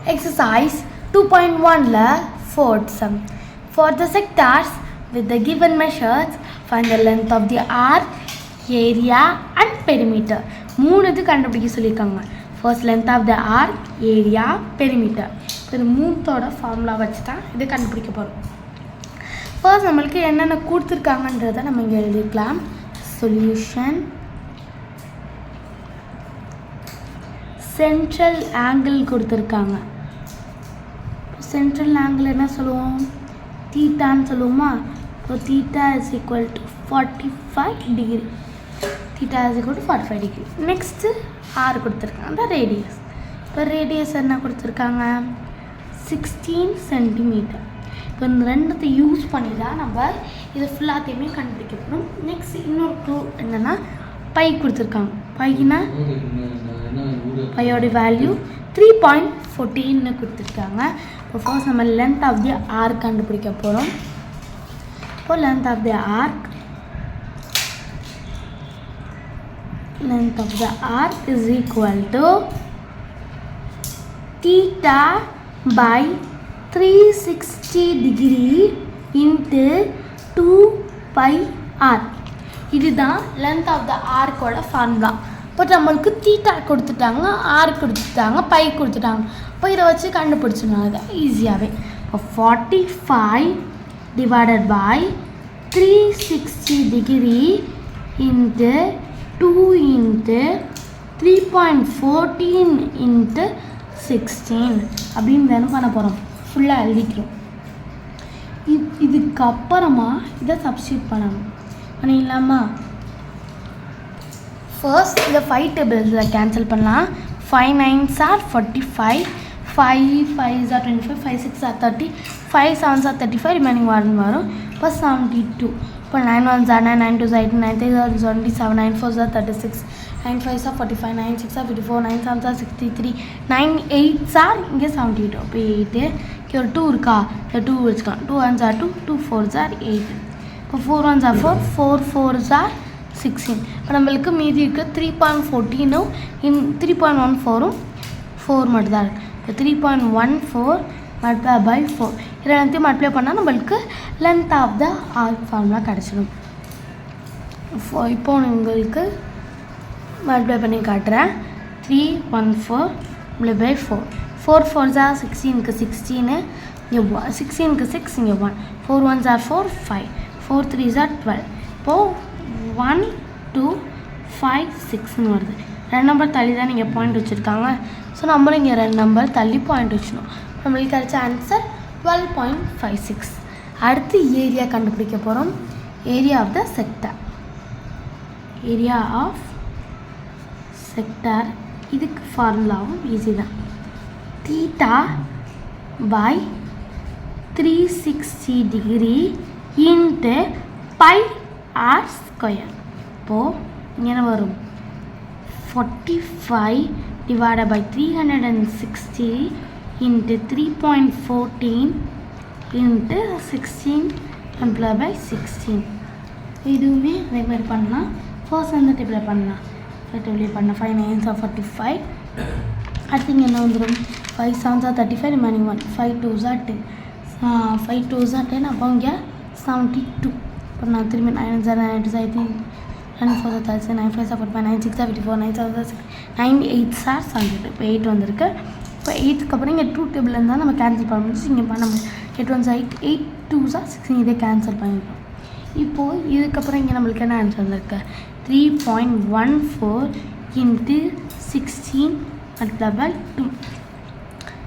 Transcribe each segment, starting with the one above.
Exercise 2.1 fourth sum. For the sectors with the given measures, find the length of the arc, area and perimeter. மூணுது கண்டுபிடிக்க சொல்லியிருக்காங்க. First length of the arc, area, perimeter. இது மூணோட formula வச்சு தான் இது கண்டுபிடிக்க போகிறோம். First நம்மளுக்கு என்னென்ன கொடுத்துருக்காங்கன்றதை நம்ம இங்கே எழுதிக்கலாம். சொல்யூஷன், சென்ட்ரல் ஆங்கிள் கொடுத்துருக்காங்க. சென்ட்ரல் ஆங்கிள் என்ன சொல்லுவோம்? தீட்டான்னு சொல்லுவோமா? இப்போ theta is equal to 45 degree. Theta is equal to 45 degree. Next R கொடுத்துருக்காங்க, அந்த ரேடியஸ். இப்போ ரேடியஸ் என்ன கொடுத்துருக்காங்க? 16 சென்டிமீட்டர். இப்போ இந்த ரெண்டுத்தை யூஸ் பண்ணி தான் நம்ம இது ஃபுல்லாத்தையுமே கண்டுபிடிக்க போகிறோம். நெக்ஸ்ட் இன்னொரு க்ளூ என்னென்னா பை கொடுத்துருக்காங்க. பைனா பையோட வேல்யூ 3.14 கொடுத்துருக்காங்க. இப்போ ஃபர்ஸ்ட் நம்ம லென்த் ஆஃப் தி ஆர்க் கண்டுபிடிக்க போகிறோம். இப்போ length of the arc is equal to theta by 360 degree into 2 pi r. இதுதான் லென்த் ஆஃப் த ஆர்க்கோட ஃபார்முலா. பட் நம்மளுக்கு தீட்டா கொடுத்துட்டாங்க, ஆர் கொடுத்துட்டாங்க, பை கொடுத்துட்டாங்க. இப்போ இதை வச்சு கண்டுபிடிச்சினாங்க ஈஸியாகவே. இப்போ 45 divided by 360 degree into 2 into 3.14 into 16 அப்படின்னு தானே பண்ண போகிறோம். ஃபுல்லாக எழுதிக்கிறோம். இதுக்கப்புறமா இதை சப்ஸ்டியூட் பண்ணணும். பண்ணிடலாமா? ஃபர்ஸ்ட் இந்த 5 டேபிள்ஸில் கேன்சல் பண்ணலாம். 5 9s are 45, 5 5s are 25, 5 6s are 30, 5 7s are 35, remaining 1 வரும். இப்போ 72. இப்போ 9 1s are 9, 9 2s are 18, 9 3s are 27, 9 4s are 36, 9 5s are 45, 9 6s are 54, 9 7s are 63, 9 8s are இங்கே 72. இப்போ 8 இங்கே ஒரு 2 இருக்கா? இந்த 2 வச்சுக்கலாம். 2 1s are 2, 2 4s are 8. இப்போ 4 1s are 4, 4 4s are 16. இப்போ நம்மளுக்கு மீதி இருக்குது 3.14 இன் 3.14 4 மட்டும் தான் இருக்குது. இப்போ 3.14 மல்டிப்ளை பை 4 இதை எல்லாத்தையும் மல்டிப்ளை பண்ணால் நம்மளுக்கு length of the arc formula கிடச்சிடும். இப்போ உங்களுக்கு மல்டிப்ளை பண்ணி காட்டுறேன். 314 மல்டிப்ளை பை 4, 4 4s are 16க்கு 16, இங்கே 16க்கு 6, இங்கே 1, 4 1s are 4, 5, 4 3s are 12. இப்போது 1 2 5 6ன்னு வருது. 2 நம்பர் தள்ளி தான் நீங்கள் பாயிண்ட் வச்சுருக்காங்க. ஸோ நம்மளும் இங்கே 2 நம்பர் தள்ளி பாயிண்ட் வச்சுக்கணும். நம்மளுக்கு கிடைச்ச ஆன்சர் 12.56. அடுத்து ஏரியா கண்டுபிடிக்க போகிறோம். Area of the sector. Area of sector இதுக்கு ஃபார்முலாவும் ஈஸி தான். Theta by 360 degree into pi R square. இப்போது இங்கே வரும் 45 divided by 360 into 3.14 into 16 multiply by 16. இதுவுமே அதே மாதிரி பண்ணலாம். ஃபர்ஸ்ட் அந்த டேபிளில் பண்ணலாம். டேபிளில் பண்ண 5 9s are 45. அடுத்து இங்கே என்ன வந்துடும்? 5 7s are 35, remaining 1, 5 2s are 10, 5 2s are 10. அப்போ இங்கே 72. இப்போ நான் திரும்பி 9 1s are 9 2s are 18, 9 4s are 36, 9 5s are 45, 9 6s are 54, 9 7s are 6, 9 8s are 72. இப்போ 8 வந்திருக்கு. இப்போ 8க்கு அப்புறம் இங்கே 2 டேபிள் இருந்தால் நம்ம கேன்சல் பண்ண முடிச்சு. இங்கே பண்ண முடியும். 8 1s are 8, 8 2s are 16. இதே கேன்சல் பண்ணிட்டோம். இப்போது இதுக்கப்புறம் இங்கே நம்மளுக்கு என்ன ஆன்சர் வந்திருக்கு? 3.14 இன்ட்டு 16 மல்டிப்ளை பை 2.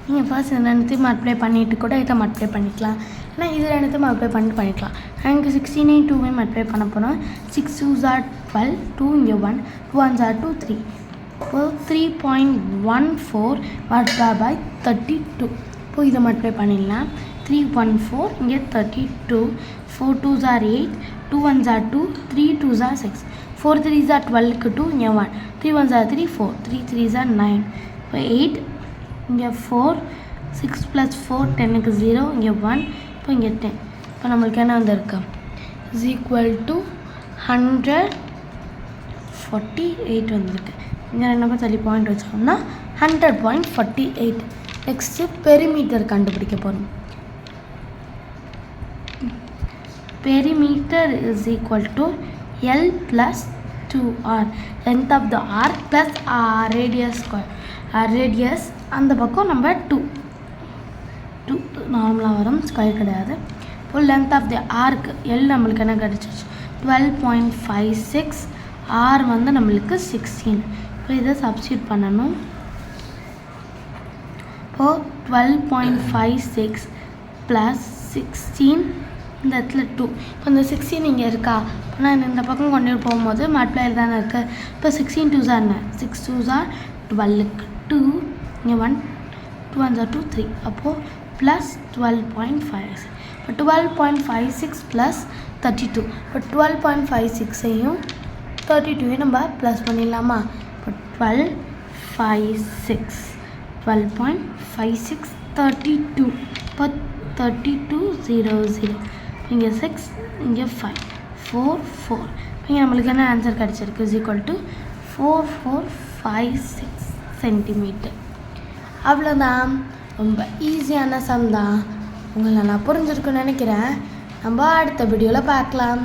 நீங்கள் ஃபர்ஸ்ட் இந்த ரெண்டுத்தையும் மல்டிப்ளை பண்ணிவிட்டு கூட இதை மல்டிப்ளை பண்ணிக்கலாம். ஏன்னா இது ரெண்டுத்தையும் மல்டிப்ளை பண்ணிக்கலாம். இங்கே 16 2மே மல்டிப்ளை பண்ண போகிறோம். 6 2s are 12, 2 இங்கே 1, 2 1s are 2, 3. இப்போது 3.14 மல்டிப்ளை பை 32. இப்போது இதை மல்டிப்ளை பண்ணிடலாம். 314 இங்கே 32, 4 2s are 8, 2 1s are 2, 3 2s are 6, 4 3s are 12க்கு 2, இங்கே 1, 3 1s are 3, 4, 3 3s are 9. இப்போ 8 இங்கே 4, 6 + 4 10க்கு 0, இங்கே 1, இப்போ இங்கே 10. இப்போ நம்மளுக்கு என்ன வந்திருக்கு? இஸ் ஈக்குவல் டு 148 வந்திருக்கு. இங்கே 2 நம்பர் தள்ளி பாயிண்ட் வச்சோம்னா 100.48. நெக்ஸ்ட்டு பெரிமீட்டர் கண்டுபிடிக்க போகிறோம். Perimeter is equal to L plus 2R, length of the arc plus radius square. Radius அந்த பக்கம் நம்ம 2 நார்மலாக வரும், ஸ்கொயர் கிடையாது. இப்போ length of the arc L நம்மளுக்கு என்ன கிடச்சிச்சு 12.56, ஆர் வந்து நம்மளுக்கு 16. இப்போ இதை சப்ஸ்டியூட் பண்ணணும். இப்போது 12.56 ப்ளஸ் 16, இந்த இடத்துல 2. இப்போ இந்த 16 இங்கே இருக்கா, இப்போ நான் இந்த பக்கம் கொண்டு போகும்போது மல்டிப்ளையர் தானே இருக்குது. இப்போ 16 2s என்ன, 6 2s 12க்கு 2, இங்கே 1 2 1 2 3, அப்போது ப்ளஸ் 12.56. இப்போ 12.56 ப்ளஸ் 32. இப்போ 12.56ஐயும் 32ஐயும் நம்ம ப்ளஸ் பண்ணிடலாமா. இப்போ 12.56 32. இப்போ 3200, இங்கே 6, இங்கே 5, 4 4. இங்கே நம்மளுக்கு என்ன ஆன்சர் கிடச்சிருக்கு இஸ் ஈக்குவல் டு 4456 சென்டிமீட்டர். அவ்வளோதான், ரொம்ப ஈஸியான சம் தான். உங்களுக்கு நல்லா புரிஞ்சிருக்குன்னு நினைக்கிறேன். நம்ம அடுத்த வீடியோவில் பார்க்கலாம்.